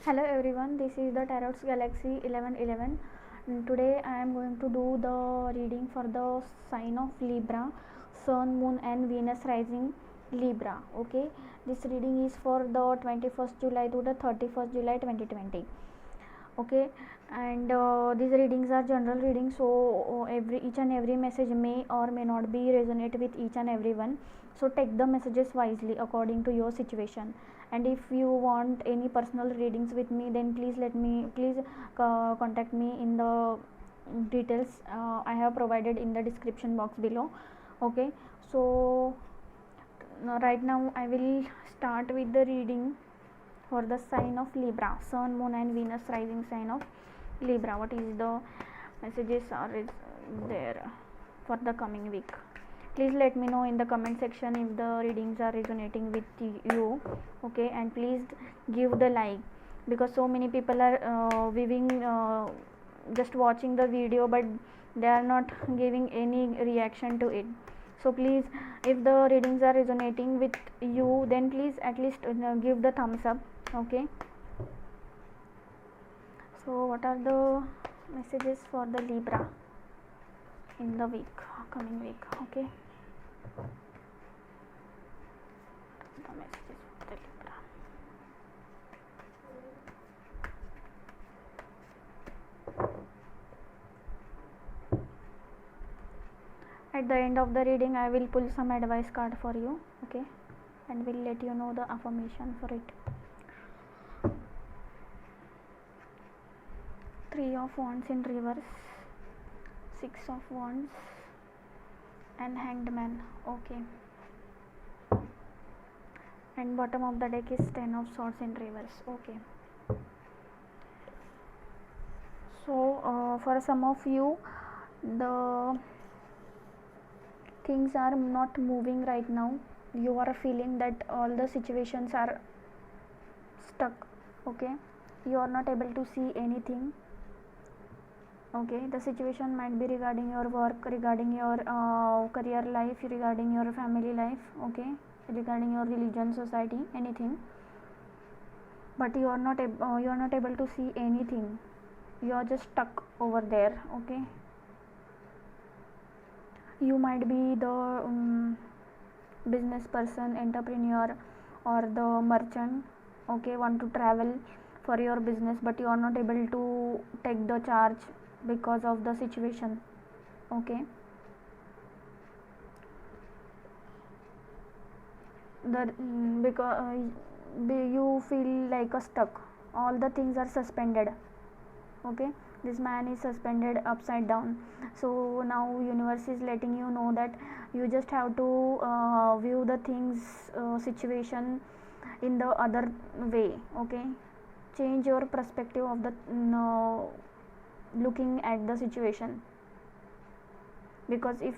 Hello everyone, this is the Tarot's Galaxy 1111. Today I am going to do the reading for the sign of Libra, Sun, Moon and Venus rising Libra. Okay, this reading is for the 21st July to the 31st July 2020. Okay, and these readings are general readings, so each and every message may or may not be resonate with each and everyone, so take the messages wisely according to your situation. And if you want any personal readings with me, then please contact me in the details I have provided in the description box below. Okay, so right now I will start with the reading for the sign of Libra, Sun, Moon and Venus rising sign of Libra. What is the messages are there for the coming week? Please let me know in the comment section if the readings are resonating with you. Okay, and please give the like, because so many people are viewing just watching the video, but they are not giving any reaction to it. So please, if the readings are resonating with you, then please at least give the thumbs up. Okay, so what are the messages for the Libra in the coming week? Okay, the messages for the Libra. At the end of the reading I will pull some advice card for you. Okay, and will let you know the affirmation for it. Three of Wands in reverse, Six of Wands and Hanged Man. Okay, and bottom of the deck is Ten of Swords in reverse. Okay, so for some of you, the things are not moving right now. You are feeling that all the situations are stuck. Okay, you are not able to see anything. Okay, the situation might be regarding your work, regarding your career life, regarding your family life. Okay, regarding your religion, society, anything, but you are not able to see anything. You are just stuck over there. Okay, you might be the business person, entrepreneur or the merchant. Okay, want to travel for your business, but you are not able to take the charge because of the situation. Okay, the because you feel like a stuck, all the things are suspended. Okay, this man is suspended upside down. So now universe is letting you know that you just have to view the things situation in the other way. Okay, change your perspective of the looking at the situation, because if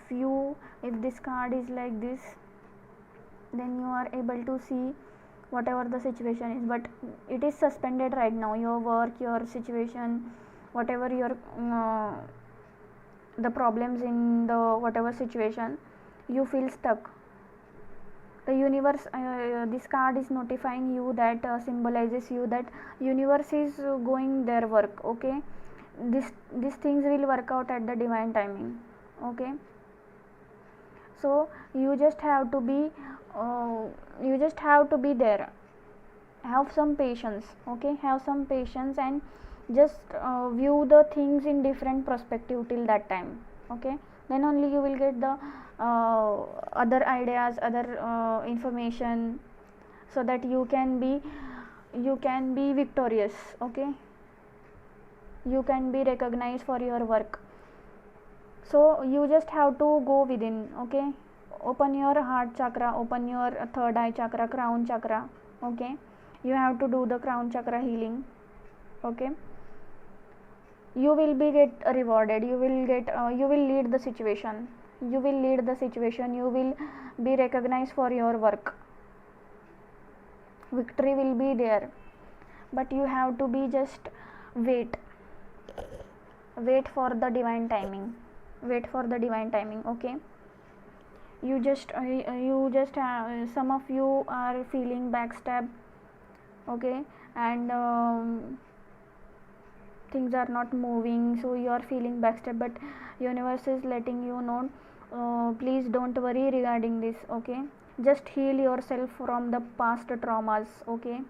this card is like this, then you are able to see whatever the situation is, but it is suspended right now. Your work, your situation, whatever your the problems in the whatever situation, you feel stuck. The universe, this card is notifying you that symbolizes you that universe is going their work. Okay, these things will work out at the divine timing. Okay, so you just have to be there. Have some patience. Okay, have some patience and just view the things in different perspective till that time. Okay, then only you will get the other ideas, other information, so that you can be victorious. Okay, you can be recognized for your work. So you just have to go within. Okay, open your heart chakra, open your third eye chakra, crown chakra. Okay, you have to do the crown chakra healing. Okay, you will be get rewarded. You will lead the situation. You will be recognized for your work. Victory will be there, but you have to be just wait for the divine timing. Okay, you just some of you are feeling backstab okay, and things are not moving, so you are feeling backstab, but universe is letting you know, please don't worry regarding this, okay, just heal yourself from the past traumas, okay.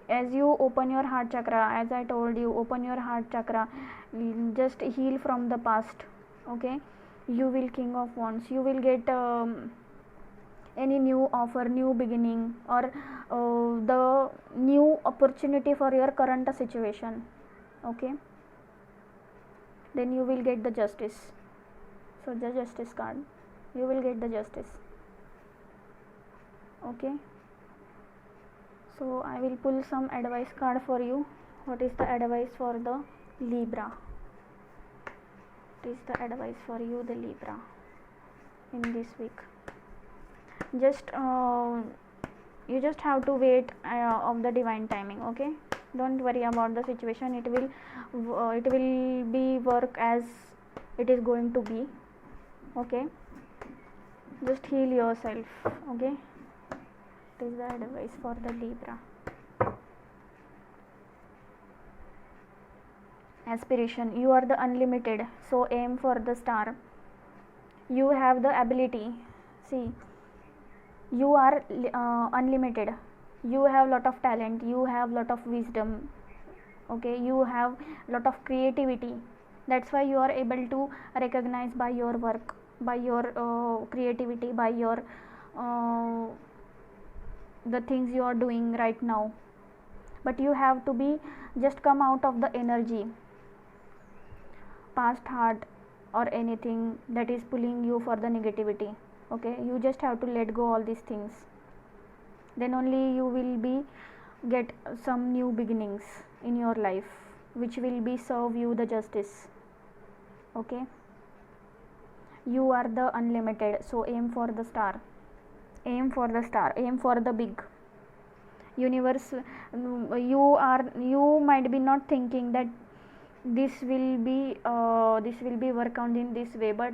As you open your heart chakra, as I told you, open your heart chakra, just heal from the past, okay. You will king of wands, you will get any new offer, new beginning, or the new opportunity for your current situation, okay. Then you will get the justice, so the justice card, you will get the justice, okay. So I will pull some advice card for you. What is the advice for the Libra? What is the advice for you, the Libra, in this week? Just you just have to wait of the divine timing, okay. Don't worry about the situation, it will be work as it is going to be, okay. Just heal yourself, okay. It is the advice for the Libra. Aspiration, you are the unlimited, so aim for the star. You have the ability, see, you are unlimited, you have lot of talent, you have lot of wisdom, okay, you have lot of creativity, that's why you are able to recognize by your work, by your creativity, by your the things you are doing right now. But you have to be, just come out of the energy, past heart or anything that is pulling you for the negativity, okay. You just have to let go all these things, then only you will be get some new beginnings in your life, which will be serve you the justice, okay. You are the unlimited, so aim for the star, aim for the star, aim for the big. Universe, you might be not thinking that this will be work out in this way, but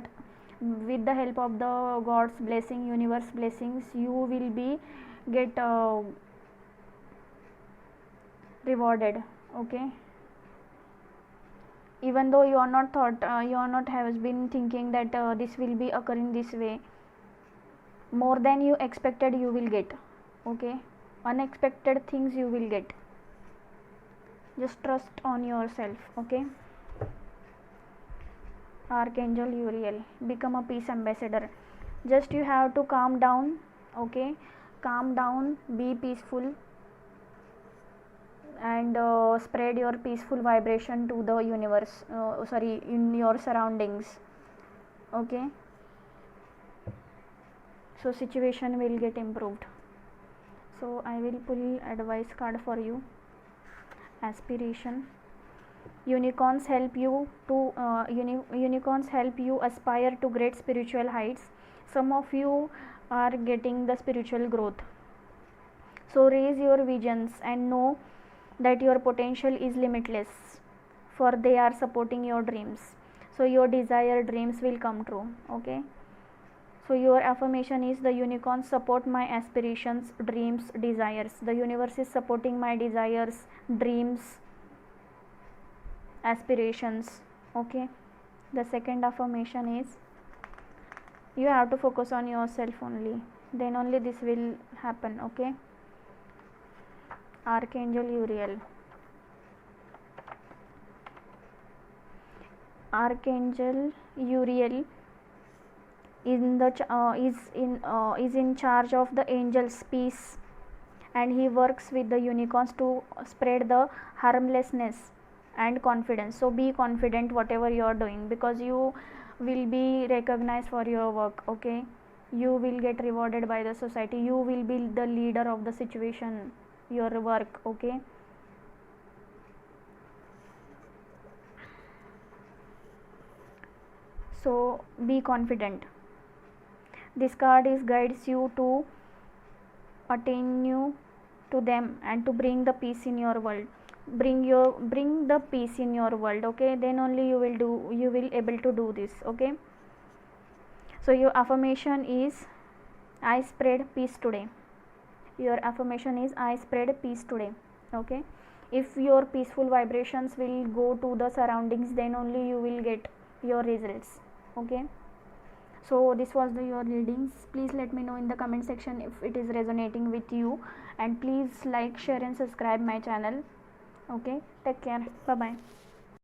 with the help of the God's blessing, universe blessings, you will be get rewarded, okay. Even though you are not has been thinking that this will be occurring this way, more than you expected you will get, okay. Unexpected things you will get, just trust on yourself, okay. Archangel Uriel, become a peace ambassador, just you have to calm down, okay. Calm down, be peaceful, and spread your peaceful vibration to the universe, in your surroundings, okay. So situation will get improved. So I will pull advice card for you. Aspiration, unicorns help you to unicorns help you aspire to great spiritual heights. Some of you are getting the spiritual growth, so raise your visions and know that your potential is limitless, for they are supporting your dreams, so your desired dreams will come true, okay. So your affirmation is, the unicorns support my aspirations, dreams, desires. The universe is supporting my desires, dreams, aspirations, okay. The second affirmation is, you have to focus on yourself only, then only this will happen, okay. Archangel Uriel, Archangel Uriel is in charge of the angels peace, and he works with the unicorns to spread the harmlessness and confidence. So be confident whatever you are doing, because you will be recognized for your work, okay. You will get rewarded by the society, you will be the leader of the situation, your work, okay. So be confident. This card is guides you to attain you to them and to bring the peace in your world, bring the peace in your world, okay. Then only you will able to do this, okay. So your affirmation is, I spread peace today. Your affirmation is I spread peace today. Okay, if your peaceful vibrations will go to the surroundings, then only you will get your results. Okay, so this was your readings. Please let me know in the comment section if it is resonating with you, and please like, share and subscribe my channel. Okay, take care, bye bye.